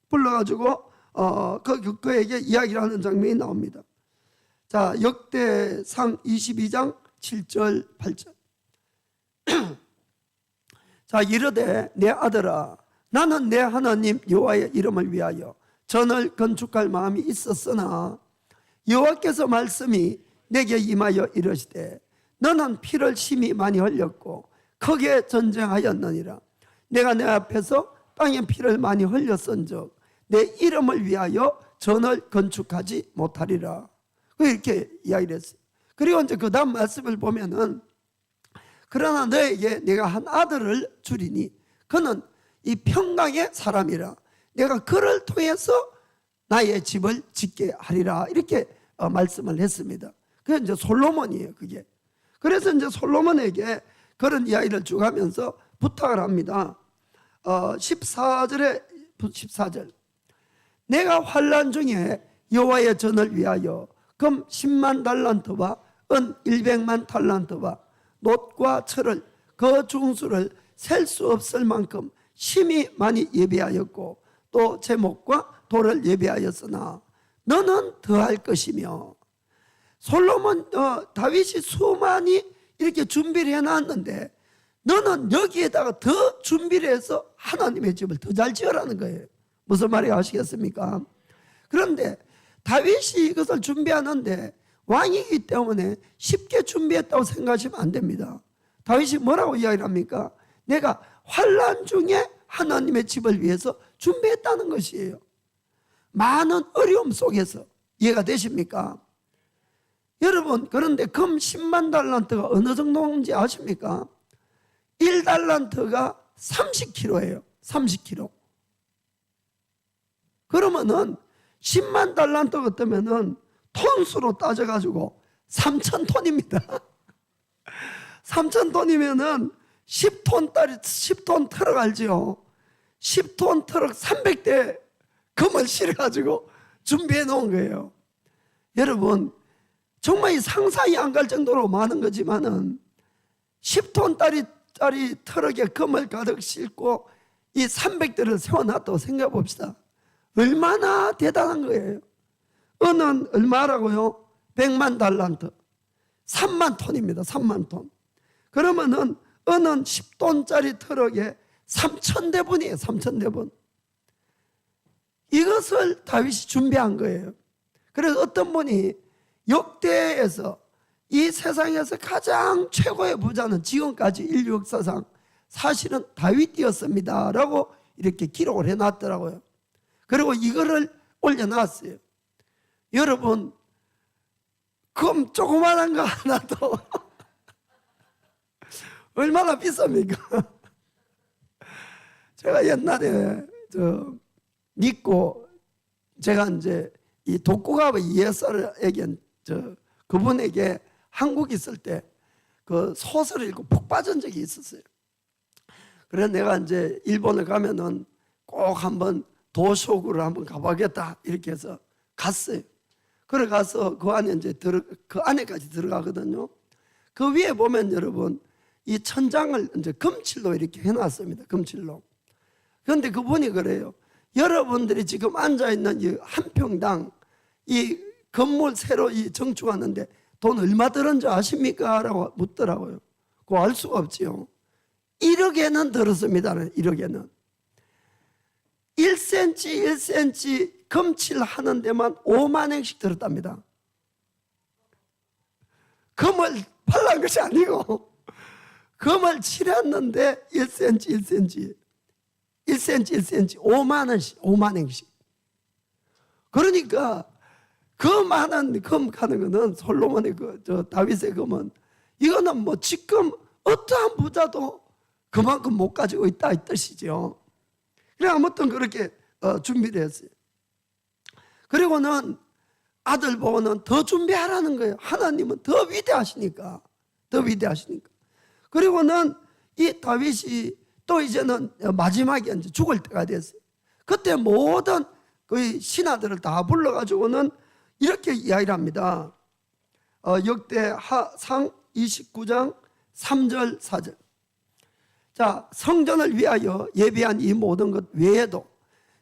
불러가지고 그에게 이야기를 하는 장면이 나옵니다. 자, 역대상 22장 7절 8절. 자, 이르되 내 아들아 나는 내 하나님 여호와의 이름을 위하여 전을 건축할 마음이 있었으나 여호와께서 말씀이 내게 임하여 이르시되 너는 피를 심히 많이 흘렸고 크게 전쟁하였느니라. 내가 내 앞에서 땅에 피를 많이 흘렸은즉 내 이름을 위하여 전을 건축하지 못하리라. 이렇게 이야기를 했어요. 그리고 이제 그 다음 말씀을 보면은 그러나 너에게 내가 한 아들을 주리니 그는 이 평강의 사람이라. 내가 그를 통해서 나의 집을 짓게 하리라. 이렇게 말씀을 했습니다. 그게 이제 솔로몬이에요. 그게. 그래서 이제 솔로몬에게 그런 이야기를 쭉 하면서 부탁을 합니다. 14절 내가 환난 중에 여호와의 전을 위하여 금 10만 달란트와 은 100만 달란트와 놋과 철을 그 중수를 셀 수 없을 만큼 심히 많이 예비하였고 또 제목과 돌을 예비하였으나 너는 더할 것이며. 솔로몬 다윗이 수많이 이렇게 준비를 해놨는데 너는 여기에다가 더 준비를 해서 하나님의 집을 더 잘 지으라는 거예요. 무슨 말인지 아시겠습니까? 그런데 다윗이 이것을 준비하는데 왕이기 때문에 쉽게 준비했다고 생각하시면 안 됩니다. 다윗이 뭐라고 이야기를 합니까? 내가 환난 중에 하나님의 집을 위해서 준비했다는 것이에요. 많은 어려움 속에서. 이해가 되십니까? 여러분, 그런데 금 10만 달란트가 어느 정도인지 아십니까? 1달란트가 30kg예요. 30kg. 그러면은 10만 달란트가 뜨면은 톤수로 따져가지고 3,000톤입니다. 3,000톤이면은 10톤 트럭 알지요? 10톤 트럭 300대 금을 실어가지고 준비해 놓은 거예요. 여러분, 정말 이 상상이 안 갈 정도로 많은 거지만은 10톤짜리 트럭에 금을 가득 싣고 이 300대를 세워놨다고 생각해 봅시다. 얼마나 대단한 거예요. 은은 얼마라고요? 100만 달란트. 3만 톤입니다. 3만 톤. 그러면은 은은 10톤짜리 트럭에 3,000대분이에요. 3,000대분. 이것을 다윗이 준비한 거예요. 그래서 어떤 분이 역대에서 이 세상에서 가장 최고의 부자는 지금까지 인류 역사상 사실은 다윗이었습니다 라고 이렇게 기록을 해놨더라고요. 그리고 이거를 올려놨어요. 여러분, 금 조그만한 거 하나도 얼마나 비쌉니까? 제가 옛날에 믿고 제가 이제 이 독고가의 이해설에게 그분에게 한국 있을 때 그 소설을 읽고 푹 빠진 적이 있었어요. 그래서 내가 이제 일본을 가면은 꼭 한번 도쇼구를 한번 가봐야겠다 이렇게 해서 갔어요. 그래 가서 그 안에 이제 그 안에까지 들어가거든요. 그 위에 보면 여러분 이 천장을 이제 금칠로 이렇게 해놨습니다. 금칠로. 그런데 그분이 그래요. 여러분들이 지금 앉아 있는 이 한 평당 이 건물 새로 이 정축하는데 돈 얼마 들었는지 아십니까? 라고 묻더라고요. 그거 알 수가 없지요. 1억에는 들었습니다. 1억에는. 1cm 금칠 하는 데만 5만 원씩 들었답니다. 금을 팔란 것이 아니고 금을 칠했는데 1cm 5만 원씩. 그러니까 그 많은 금 가는 거는 솔로몬의 다윗의 금은 이거는 뭐 지금 어떠한 부자도 그만큼 못 가지고 있다 이 뜻이죠. 그래 아무튼 그렇게 준비를 했어요. 그리고는 아들 보고는 더 준비하라는 거예요. 하나님은 더 위대하시니까. 그리고는 이 다윗이 또 이제는 마지막에 이제 죽을 때가 됐어요. 그때 모든 그 신하들을 다 불러가지고는 이렇게 이야기를 합니다. 역대하상 29장 3절 4절. 자, 성전을 위하여 예비한 이 모든 것 외에도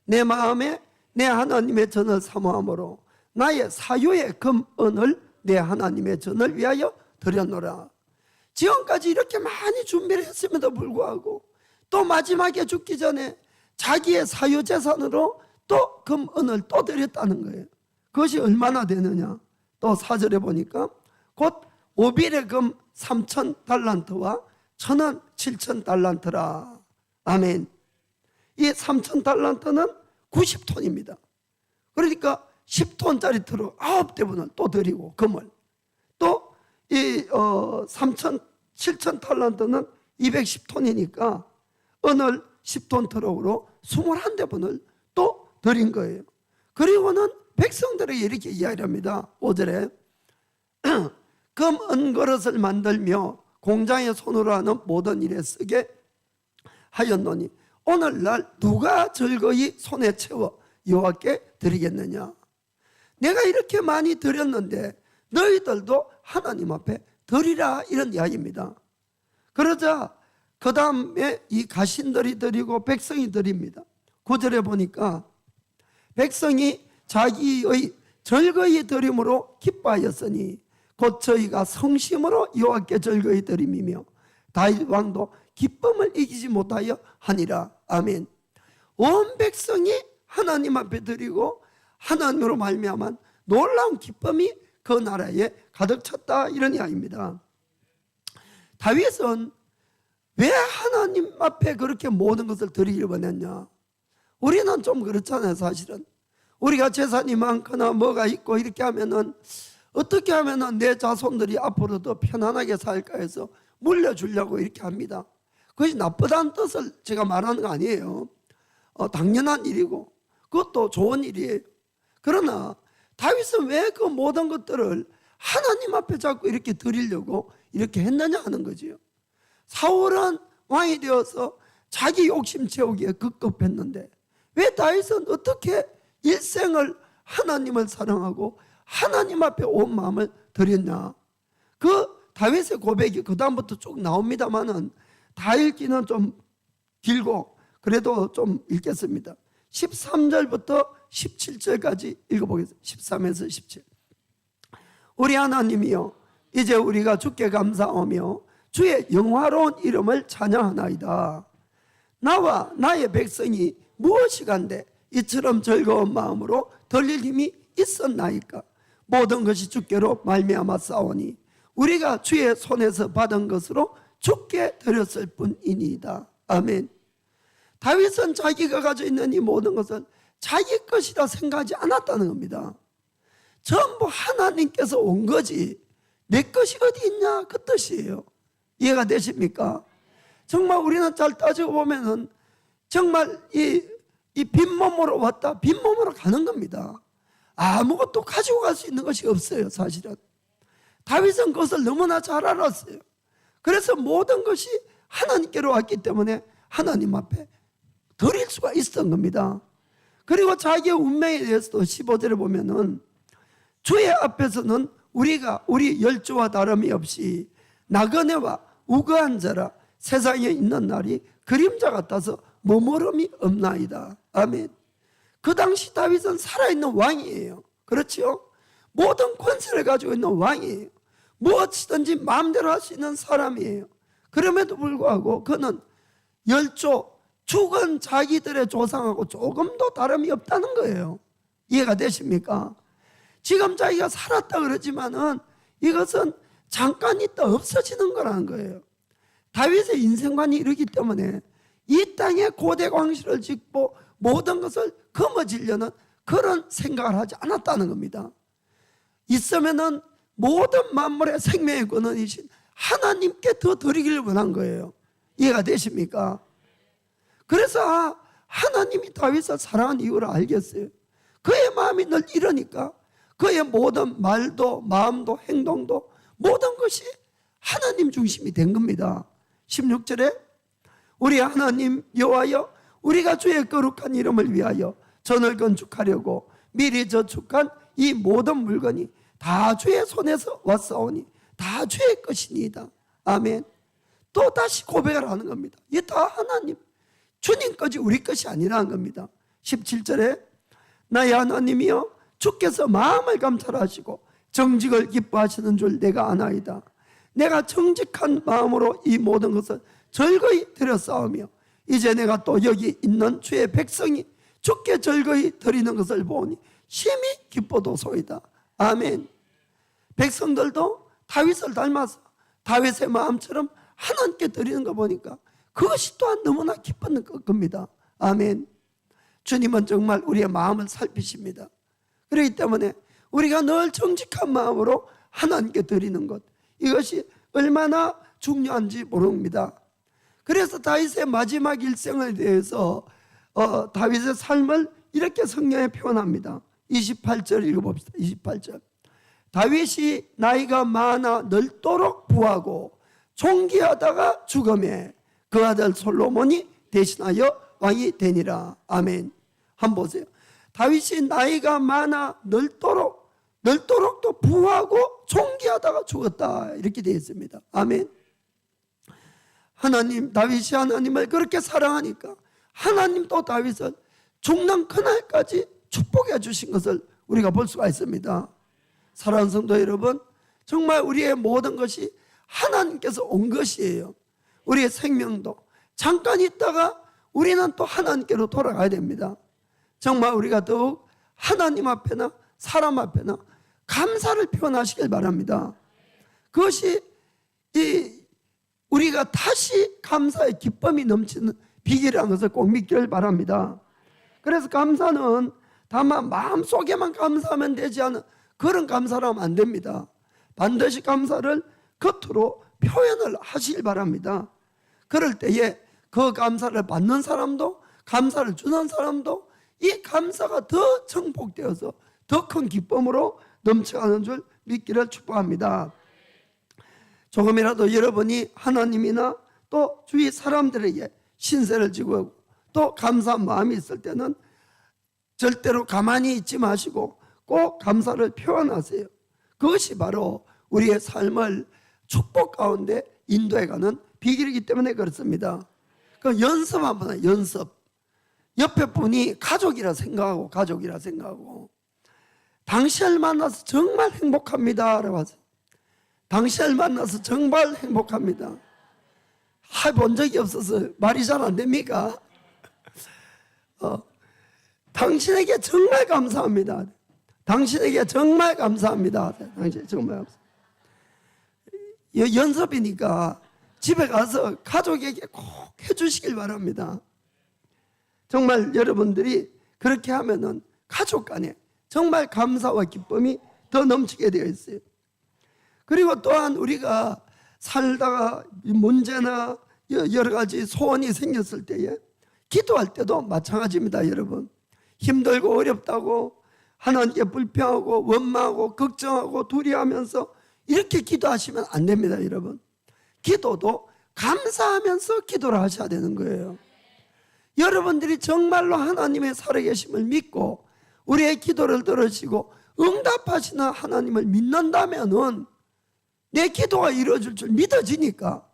내 마음에 내 하나님의 전을 사모함으로 나의 사유의 금은을 내 하나님의 전을 위하여 드렸노라. 지금까지 이렇게 많이 준비를 했음에도 불구하고 또 마지막에 죽기 전에 자기의 사유재산으로 또 금은을 또 드렸다는 거예요. 그것이 얼마나 되느냐? 또 4절에 보니까 곧 오빌의 금 3,000달란트와 천은 7,000달란트라. 아멘. 이 3,000달란트는 90톤입니다. 그러니까 10톤짜리 트럭 9대분을 또 드리고 금을 또 이 7,000달란트는 210톤이니까 은을 10톤 트럭으로 21대분을 또 드린 거예요. 그리고는 백성들에게 이렇게 이야기를 합니다. 5절에 금 은그릇을 만들며 공장에 손으로 하는 모든 일에 쓰게 하였노니 오늘날 누가 즐거이 손에 채워 여호와께 드리겠느냐. 내가 이렇게 많이 드렸는데 너희들도 하나님 앞에 드리라, 이런 이야기입니다. 그러자 그 다음에 이 가신들이 드리고 백성이 드립니다. 9절에 보니까 백성이 자기의 즐거이 드림으로 기뻐하였으니 곧 저희가 성심으로 여호와께 즐거이 드림이며 다윗 왕도 기쁨을 이기지 못하여 하니라. 아멘. 온 백성이 하나님 앞에 드리고 하나님으로 말미암아 놀라운 기쁨이 그 나라에 가득 찼다, 이런 이야기입니다. 다윗은 왜 하나님 앞에 그렇게 모든 것을 드리기를 원했냐? 우리는 좀 그렇잖아요. 사실은 우리가 재산이 많거나 뭐가 있고 이렇게 하면은 어떻게 하면은 내 자손들이 앞으로 더 편안하게 살까 해서 물려주려고 이렇게 합니다. 그것이 나쁘다는 뜻을 제가 말하는 거 아니에요. 당연한 일이고 그것도 좋은 일이에요. 그러나 다윗은 왜 그 모든 것들을 하나님 앞에 자꾸 이렇게 드리려고 이렇게 했느냐 하는 거지요. 사울은 왕이 되어서 자기 욕심 채우기에 급급했는데 왜 다윗은 어떻게 일생을 하나님을 사랑하고 하나님 앞에 온 마음을 드렸냐. 그 다윗의 고백이 그 다음부터 쭉 나옵니다만은 다 읽기는 좀 길고 그래도 좀 읽겠습니다. 13절부터 17절까지 읽어보겠습니다. 13에서 17. 우리 하나님이여, 이제 우리가 주께 감사하며 주의 영화로운 이름을 찬양하나이다. 나와 나의 백성이 무엇이간데 이처럼 즐거운 마음으로 돌릴 힘이 있었나이까. 모든 것이 주께로 말미암아 싸우니 우리가 주의 손에서 받은 것으로 주께 드렸을 뿐이니이다. 아멘. 다윗은 자기가 가지고 있는 이 모든 것을 자기 것이라 생각하지 않았다는 겁니다. 전부 하나님께서 온 거지 내 것이 어디 있냐 그 뜻이에요. 이해가 되십니까? 정말 우리는 잘 따지고 보면은 정말 이 빈몸으로 왔다 빈몸으로 가는 겁니다. 아무것도 가지고 갈 수 있는 것이 없어요. 사실은 다윗은 그것을 너무나 잘 알았어요. 그래서 모든 것이 하나님께로 왔기 때문에 하나님 앞에 드릴 수가 있었던 겁니다. 그리고 자기의 운명에 대해서도 15절에 보면은 주의 앞에서는 우리가 우리 열조와 다름이 없이 나그네와 우거한 자라 세상에 있는 날이 그림자 같아서 머무름이 없나이다. 아멘. 그 당시 다윗은 살아있는 왕이에요. 그렇죠? 모든 권세를 가지고 있는 왕이에요. 무엇이든지 마음대로 할 수 있는 사람이에요. 그럼에도 불구하고 그는 열조 죽은 자기들의 조상하고 조금도 다름이 없다는 거예요. 이해가 되십니까? 지금 자기가 살았다 그러지만은 이것은 잠깐 있다 없어지는 거라는 거예요. 다윗의 인생관이 이르기 때문에 이 땅에 고대 광실을 짓고 모든 것을 거머쥐려는 그런 생각을 하지 않았다는 겁니다. 있으면은 모든 만물의 생명의 근원이신 하나님께 더 드리기를 원한 거예요. 이해가 되십니까? 그래서 하나님이 다윗을 사랑한 이유를 알겠어요. 그의 마음이 늘 이러니까 그의 모든 말도 마음도 행동도 모든 것이 하나님 중심이 된 겁니다. 16절에 우리 하나님 여호와여, 우리가 주의 거룩한 이름을 위하여 전을 건축하려고 미리 저축한 이 모든 물건이 다 주의 손에서 왔사오니 다 주의 것이니이다. 아멘. 또 다시 고백을 하는 겁니다. 이게 다 하나님 주님 것이 우리 것이 아니라는 겁니다. 17절에 나의 하나님이여, 주께서 마음을 감찰하시고 정직을 기뻐하시는 줄 내가 아나이다. 내가 정직한 마음으로 이 모든 것을 즐거이 드렸사오며 이제 내가 또 여기 있는 주의 백성이 주께 즐거이 드리는 것을 보니 심히 기뻐도소이다. 아멘. 백성들도 다윗을 닮아서 다윗의 마음처럼 하나님께 드리는 거 보니까 그것이 또한 너무나 기쁜 겁니다. 아멘. 주님은 정말 우리의 마음을 살피십니다. 그렇기 때문에 우리가 늘 정직한 마음으로 하나님께 드리는 것, 이것이 얼마나 중요한지 모릅니다. 그래서 다윗의 마지막 일생에 대해서 다윗의 삶을 이렇게 성경에 표현합니다. 28절 읽어봅시다. 28절. 다윗이 나이가 많아 늙도록 부하고 존귀하다가 죽음에 그 아들 솔로몬이 대신하여 왕이 되니라. 아멘. 한번 보세요. 다윗이 나이가 많아 늙도록 또 부하고 존귀하다가 죽었다, 이렇게 되어 있습니다. 아멘. 하나님, 다윗이 하나님을 그렇게 사랑하니까 하나님도 다윗을 죽는 그날까지 축복해 주신 것을 우리가 볼 수가 있습니다. 사랑하는 성도 여러분, 정말 우리의 모든 것이 하나님께서 온 것이에요. 우리의 생명도 잠깐 있다가 우리는 또 하나님께로 돌아가야 됩니다. 정말 우리가 더욱 하나님 앞에나 사람 앞에나 감사를 표현하시길 바랍니다. 그것이 우리가 다시 감사의 기쁨이 넘치는 비결이라는 것을 꼭 믿기를 바랍니다. 그래서 감사는 다만 마음속에만 감사하면 되지 않은 그런 감사를 하면 안 됩니다. 반드시 감사를 겉으로 표현을 하시길 바랍니다. 그럴 때에 그 감사를 받는 사람도 감사를 주는 사람도 이 감사가 더 정복되어서 더 큰 기쁨으로 넘쳐가는 줄 믿기를 축복합니다. 조금이라도 여러분이 하나님이나 또 주위 사람들에게 신세를 지고 또 감사한 마음이 있을 때는 절대로 가만히 있지 마시고 꼭 감사를 표현하세요. 그것이 바로 우리의 삶을 축복 가운데 인도해가는 비결이기 때문에 그렇습니다. 그 연습 한번 해요. 연습. 옆에 분이 가족이라 생각하고 당신을 만나서 정말 행복합니다 라고 하세요. 당신을 만나서 정말 행복합니다. 해본 적이 없어서 말이 잘 안 됩니까? 당신에게 정말 감사합니다. 당신에게 정말 감사합니다. 당신 정말 감사합니다. 연습이니까 집에 가서 가족에게 꼭 해주시길 바랍니다. 정말 여러분들이 그렇게 하면은 가족 간에 정말 감사와 기쁨이 더 넘치게 되어 있어요. 그리고 또한 우리가 살다가 문제나 여러 가지 소원이 생겼을 때에 기도할 때도 마찬가지입니다. 여러분, 힘들고 어렵다고 하나님께 불평하고 원망하고 걱정하고 두려워하면서 이렇게 기도하시면 안 됩니다. 여러분, 기도도 감사하면서 기도를 하셔야 되는 거예요. 여러분들이 정말로 하나님의 살아계심을 믿고 우리의 기도를 들으시고 응답하시는 하나님을 믿는다면은 내 기도가 이루어질 줄 믿어지니까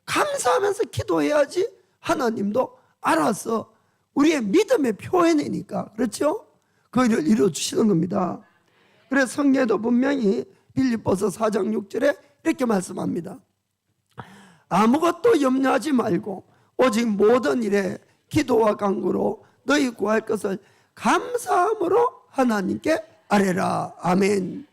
감사하면서 기도해야지 하나님도 알아서 우리의 믿음의 표현이니까, 그렇죠? 그걸 이루어주시는 겁니다. 그래서 성경에도 분명히 빌립보서 4장 6절에 이렇게 말씀합니다. 아무것도 염려하지 말고 오직 모든 일에 기도와 간구로 너희 구할 것을 감사함으로 하나님께 아뢰라. 아멘.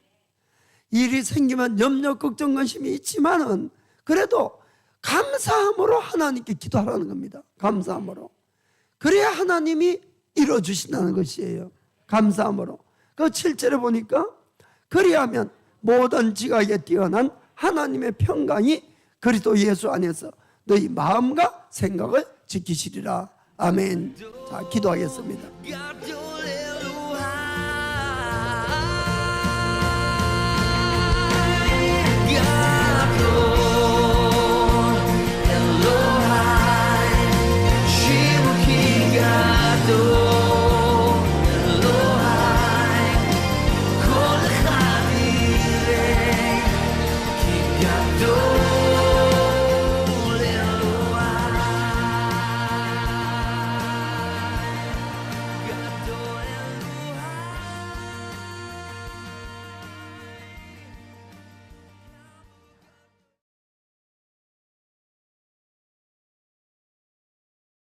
일이 생기면 염려, 걱정, 근심이 있지만은 그래도 감사함으로 하나님께 기도하라는 겁니다. 감사함으로. 그래야 하나님이 이루어주신다는 것이에요. 감사함으로. 그 7절에 보니까 그리하면 모든 지각에 뛰어난 하나님의 평강이 그리스도 예수 안에서 너희 마음과 생각을 지키시리라. 아멘. 자, 기도하겠습니다.